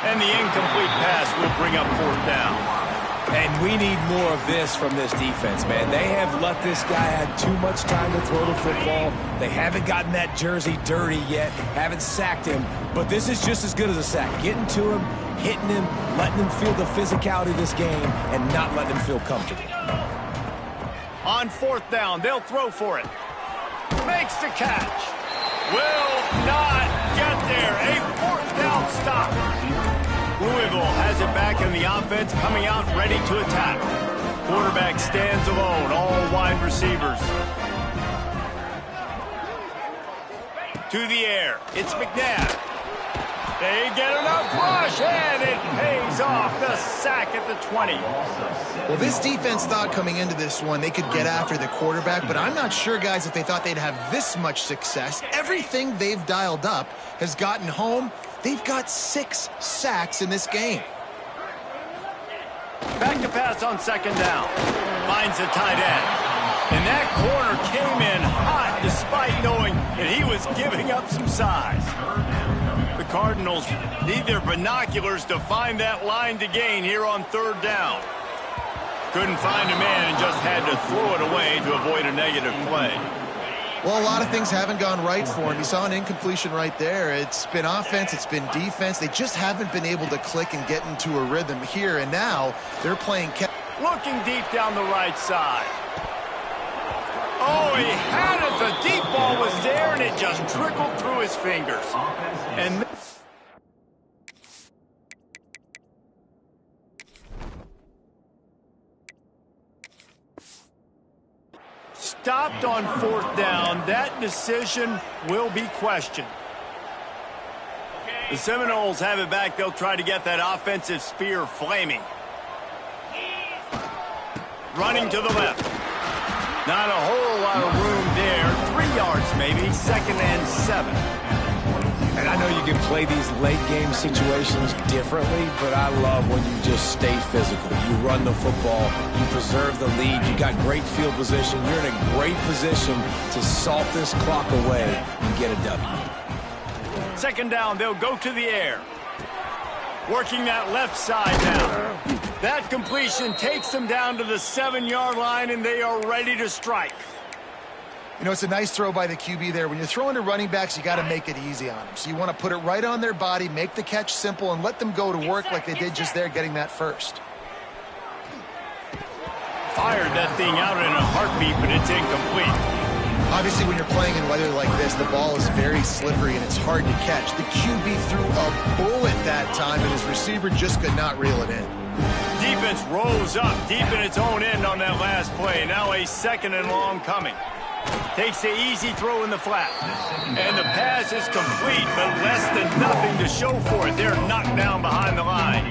And the incomplete pass will bring up 4th down. And we need more of this from this defense, man. They have let this guy have too much time to throw the football. They haven't gotten that jersey dirty yet, haven't sacked him. But this is just as good as a sack. Getting to him, hitting him, letting him feel the physicality of this game, and not letting him feel comfortable. On 4th down, they'll throw for it. Makes the catch. Will not get there. A 4th down stop. Louisville has it back in the offense, coming out ready to attack. Quarterback stands alone, all wide receivers. To the air, it's McNabb. They get enough rush, and it pays off. The sack at the 20. Well, this defense thought coming into this one they could get after the quarterback, but I'm not sure, guys, if they thought they'd have this much success. Everything they've dialed up has gotten home. They've got 6 sacks in this game. Back to pass on 2nd down. Finds the tight end. And that corner came in hot despite knowing that he was giving up some size. The Cardinals need their binoculars to find that line to gain here on 3rd down. Couldn't find a man and just had to throw it away to avoid a negative play. Well, a lot of things haven't gone right for him. You saw an incompletion right there. It's been offense, it's been defense. They just haven't been able to click and get into a rhythm here. And now they're playing. Looking deep down the right side. Oh, he had it. The deep ball was there, and it just trickled through his fingers. And stopped on 4th down. That decision will be questioned. The Seminoles have it back. They'll try to get that offensive spear flaming. Running to the left. Not a whole lot of room there. 3 yards maybe. 2nd and 7. And I know you can play these late game situations differently, but I love when you just stay physical. You run the football, you preserve the lead, you got great field position, you're in a great position to salt this clock away and get a W. 2nd down, they'll go to the air. Working that left side now. That completion takes them down to the 7-yard line, and they are ready to strike. You know, it's a nice throw by the QB there. When you're throwing to running backs, you got to make it easy on them. So you want to put it right on their body, make the catch simple, and let them go to work like they did just there, getting that first. Fired that thing out in a heartbeat, but it's incomplete. Obviously, when you're playing in weather like this, the ball is very slippery and it's hard to catch. The QB threw a bullet that time, and his receiver just could not reel it in. Defense rolls up deep in its own end on that last play. Now a 2nd and long coming. Takes the easy throw in the flat. And the pass is complete, but less than nothing to show for it. They're knocked down behind the line.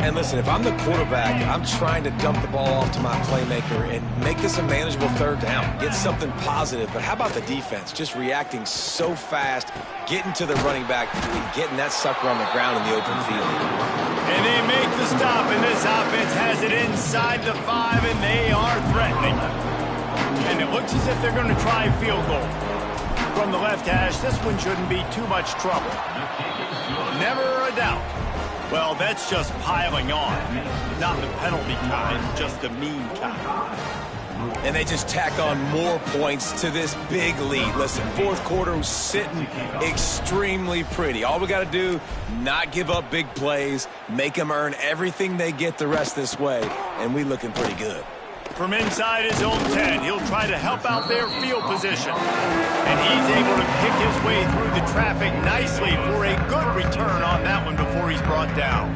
And listen, if I'm the quarterback, I'm trying to dump the ball off to my playmaker and make this a manageable 3rd down. Get something positive. But how about the defense? Just reacting so fast, getting to the running back, and getting that sucker on the ground in the open field. And they make the stop, and this offense has it inside the 5, and they are threatening. And it looks as if they're going to try field goal. From the left hash, this one shouldn't be too much trouble. Never a doubt. Well, that's just piling on. Not the penalty kind, just the mean kind. And they just tack on more points to this big lead. Listen, 4th quarter was sitting extremely pretty. All we got to do, not give up big plays, make them earn everything they get the rest this way, and we looking pretty good. From inside his own 10, he'll try to help out their field position. And he's able to pick his way through the traffic nicely for a good return on that one before he's brought down.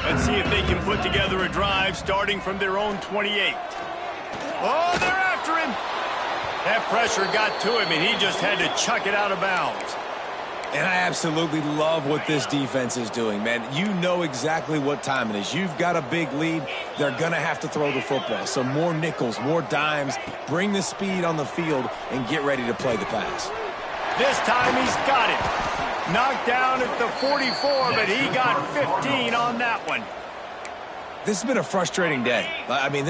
Let's see if they can put together a drive starting from their own 28. Oh, they're after him. That pressure got to him, and he just had to chuck it out of bounds. And I absolutely love what this defense is doing, man. You know exactly what time it is. You've got a big lead. They're going to have to throw the football. So more nickels, more dimes, bring the speed on the field, and get ready to play the pass. This time he's got it. Knocked down at the 44, but he got 15 on that one. This has been a frustrating day. I mean,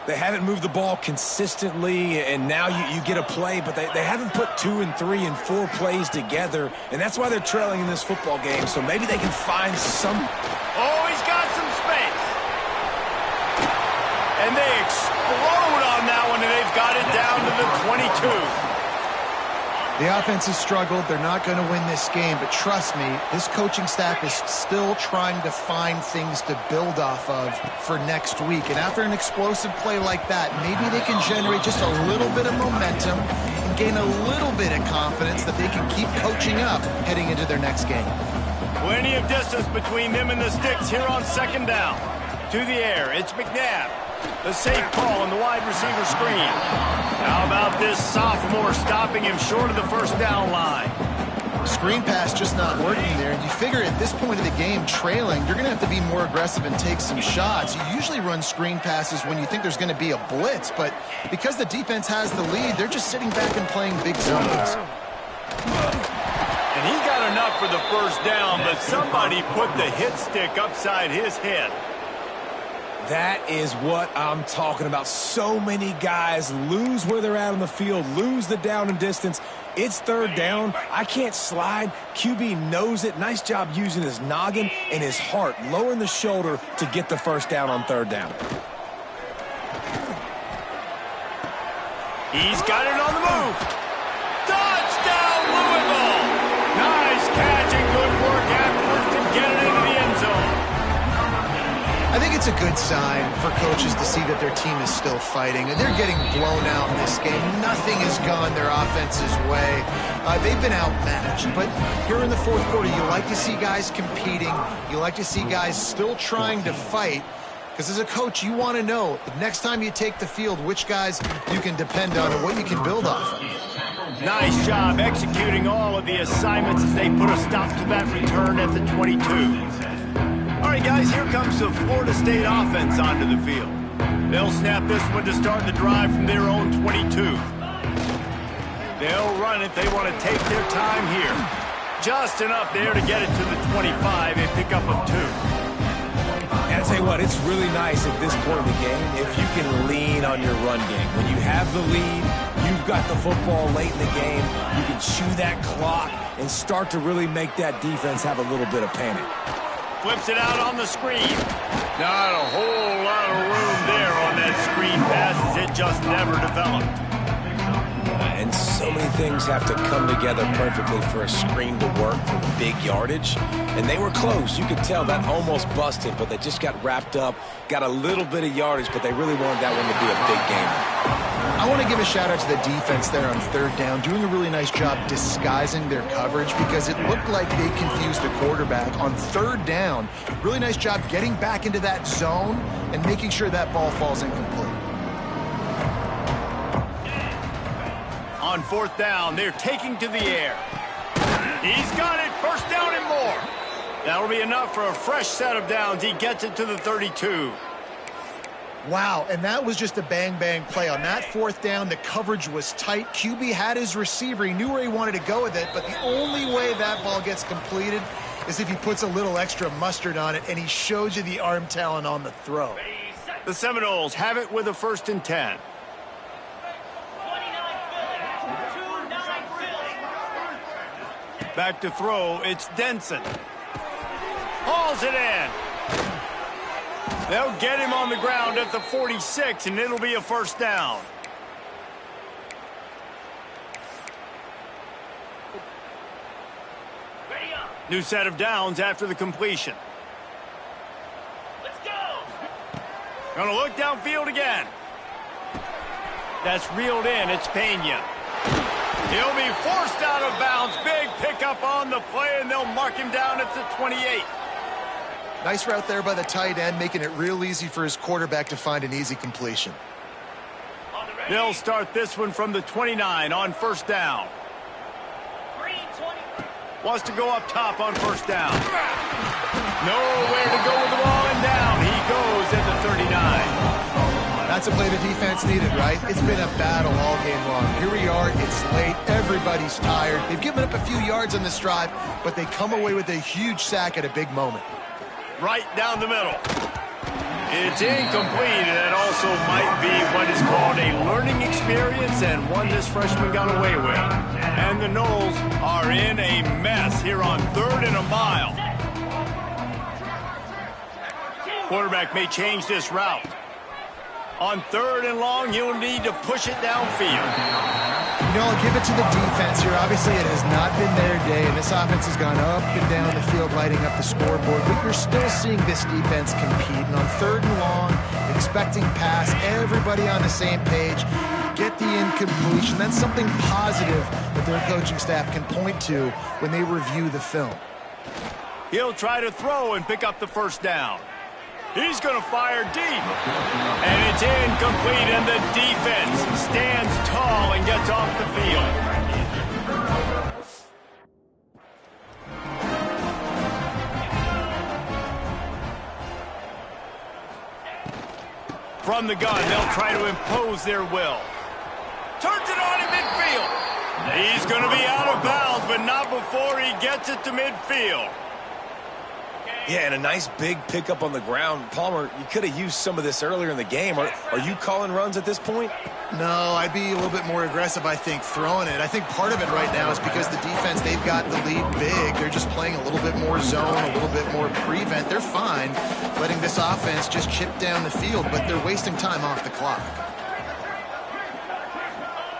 they haven't moved the ball consistently, and now you get a play, but they haven't put 2 and 3 and 4 plays together, and that's why they're trailing in this football game, so maybe they can find some... Oh, he's got some space. And they explode on that one, and they've got it down to the 22. The offense has struggled. They're not going to win this game, but trust me, this coaching staff is still trying to find things to build off of for next week. And after an explosive play like that, maybe they can generate just a little bit of momentum and gain a little bit of confidence that they can keep coaching up heading into their next game. Plenty of distance between them and the sticks here on 2nd down. To the air, it's McNabb. The safe call on the wide receiver screen. How about this sophomore stopping him short of the 1st down line? Screen pass just not working there. And you figure at this point of the game, trailing, you're going to have to be more aggressive and take some shots. You usually run screen passes when you think there's going to be a blitz, but because the defense has the lead, they're just sitting back and playing big zones. And he got enough for the 1st down, but somebody put the hit stick upside his head. That is what I'm talking about. So many guys lose where they're at on the field, lose the down and distance. It's 3rd down. I can't slide. QB knows it. Nice job using his noggin and his heart, lowering the shoulder to get the 1st down on 3rd down. He's got it on the move. Touchdown, Louisville. Nice catch and good work afterwards to get it into the end zone. I think it's a good sign for coaches to see that their team is still fighting, and they're getting blown out in this game. Nothing has gone their offense's way. They've been outmatched, but here in the 4th quarter, you like to see guys competing. You like to see guys still trying to fight, Because as a coach, you want to know the next time you take the field which guys you can depend on and what you can build off of. Nice job executing all of the assignments as they put a stop to that return at the 22. All right, guys, here comes the Florida State offense onto the field. They'll snap this one to start the drive from their own 22. They'll run it. They want to take their time here. Just enough there to get it to the 25, a pickup of 2. And I tell you what, it's really nice at this point in the game if you can lean on your run game. When you have the lead, you've got the football late in the game, you can chew that clock and start to really make that defense have a little bit of panic. Flips it out on the screen. Not a whole lot of room there on that screen pass as it just never developed. And so many things have to come together perfectly for a screen to work for the big yardage. And they were close. You could tell that almost busted, but they just got wrapped up, got a little bit of yardage, but they really wanted that one to be a big game. I want to give a shout out to the defense there on third down, doing a really nice job disguising their coverage because it looked like they confused the quarterback on third down. Really nice job getting back into that zone and making sure that ball falls incomplete. On fourth down, they're taking to the air. He's got it, first down and more. That'll be enough for a fresh set of downs. He gets it to the 32. Wow, and that was just a bang-bang play. On that fourth down, the coverage was tight. QB had his receiver. He knew where he wanted to go with it, but the only way that ball gets completed is if he puts a little extra mustard on it, and he shows you the arm talent on the throw. The Seminoles have it with a 1st and 10. Back to throw, it's Denson. Hauls it in. They'll get him on the ground at the 46, and it'll be a first down. New set of downs after the completion. Let's go. Gonna look downfield again. That's reeled in, it's Pena. He'll be forced out of bounds. Big pickup on the play, and they'll mark him down at the 28. Nice route there by the tight end, making it real easy for his quarterback to find an easy completion. They'll start this one from the 29 on first down. Wants to go up top on first down. Nowhere to go with the ball, and down he goes at the 39. That's a play the defense needed, right? It's been a battle all game long. Here we are, it's late, everybody's tired. They've given up a few yards on this drive, but they come away with a huge sack at a big moment. Right down the middle. It's incomplete, and that also might be what is called a learning experience and one this freshman got away with. And the Noles are in a mess here on 3rd and a mile. Quarterback may change this route. On 3rd and long, he'll need to push it downfield. You know, I'll give it to the defense here. Obviously, it has not been their day, and this offense has gone up and down the field, lighting up the scoreboard. But you're still seeing this defense compete. And on 3rd and long, expecting pass, everybody on the same page, get the incompletion. That's something positive that their coaching staff can point to when they review the film. He'll try to throw and pick up the first down. He's going to fire deep. And it's incomplete, and the defense stands tall and gets off the field. From the gun, they'll try to impose their will. Turns it on in midfield. He's going to be out of bounds, but not before he gets it to midfield. Yeah, and a nice big pickup on the ground. Palmer, you could have used some of this earlier in the game. Are you calling runs at this point? No, I'd be a little bit more aggressive, I think, throwing it. I think part of it right now is because the defense, they've got the lead big. They're just playing a little bit more zone, a little bit more prevent. They're fine letting this offense just chip down the field, but they're wasting time off the clock.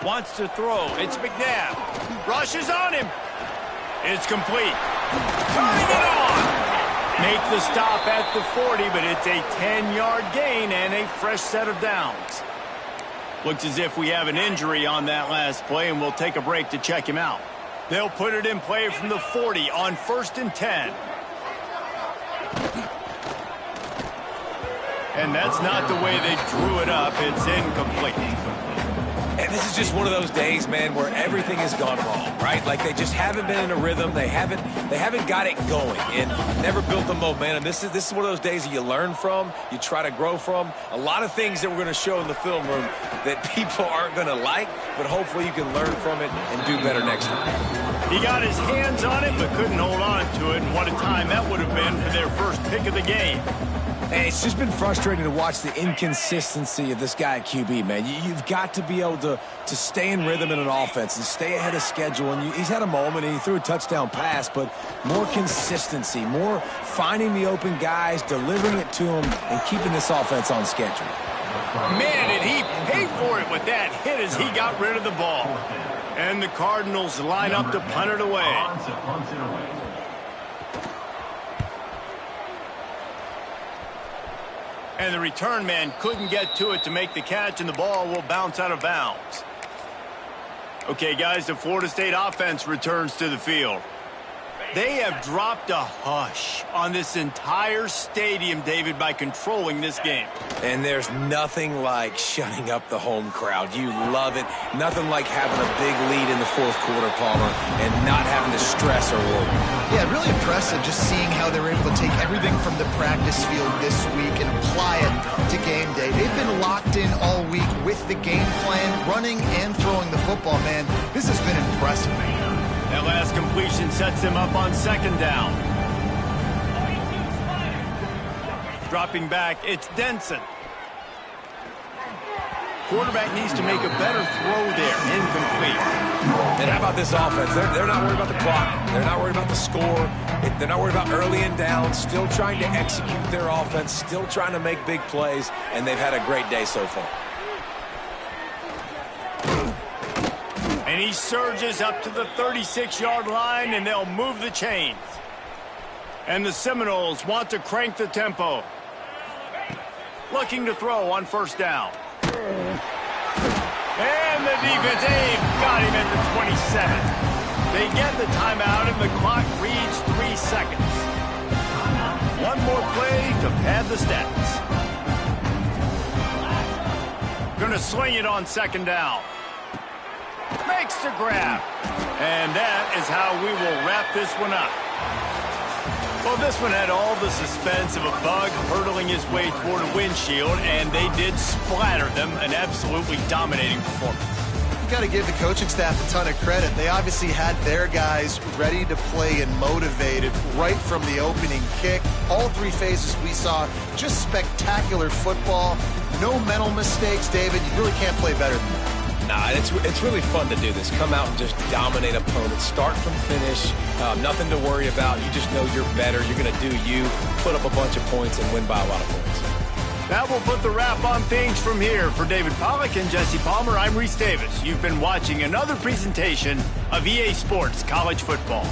Wants to throw. It's McNabb. Rushes on him. It's complete. Turning it on. Make the stop at the 40, but it's a 10-yard gain and a fresh set of downs. Looks as if we have an injury on that last play, and we'll take a break to check him out. They'll put it in play from the 40 on 1st and 10. And that's not the way they drew it up. It's incomplete. And this is just one of those days, man, where everything has gone wrong, right? Like they just haven't been in a rhythm. They haven't got it going and never built the momentum. This is one of those days that you learn from, you try to grow from. A lot of things that we're going to show in the film room that people aren't going to like, but hopefully you can learn from it and do better next time. He got his hands on it, but couldn't hold on to it. And what a time that would have been for their first pick of the game. And it's just been frustrating to watch the inconsistency of this guy at QB, man. You've got to be able to stay in rhythm in an offense and stay ahead of schedule. And he's had a moment, and he threw a touchdown pass, but more consistency, more finding the open guys, delivering it to them, and keeping this offense on schedule. Man, did he pay for it with that hit as he got rid of the ball. And the Cardinals line up to punt it away. And the return man couldn't get to it to make the catch, and the ball will bounce out of bounds. Okay, guys, the Florida State offense returns to the field. They have dropped a hush on this entire stadium, David, by controlling this game. And there's nothing like shutting up the home crowd. You love it. Nothing like having a big lead in the fourth quarter, Palmer, and not having to stress or worry. Yeah, really impressive just seeing how they were able to take everything from the practice field this week and apply it to game day. They've been locked in all week with the game plan, running and throwing the football, man. This has been impressive. That last completion sets them up on second down. Dropping back, it's Denson. Quarterback needs to make a better throw there. Incomplete. And how about this offense? They're not worried about the clock. They're not worried about the score. They're not worried about early and down. Still trying to execute their offense. Still trying to make big plays. And they've had a great day so far. And he surges up to the 36-yard line, and they'll move the chains. And the Seminoles want to crank the tempo. Looking to throw on first down. And the defense, got him at the 27. They get the timeout, and the clock reads 3 seconds. One more play to pad the stats. Gonna sling it on second down. Makes the grab. And that is how we will wrap this one up. Well, this one had all the suspense of a bug hurtling his way toward a windshield, and they did splatter them. An absolutely dominating performance. You got to give the coaching staff a ton of credit. They obviously had their guys ready to play and motivated right from the opening kick. All 3 phases we saw, just spectacular football. No mental mistakes, David. You really can't play better than that. Nah, it's really fun to do this. Come out and just dominate opponents. Start from finish. Nothing to worry about. You just know you're better. You're going to do you, put up a bunch of points, and win by a lot of points. That will put the wrap on things from here. For David Pollack and Jesse Palmer, I'm Reese Davis. You've been watching another presentation of EA Sports College Football.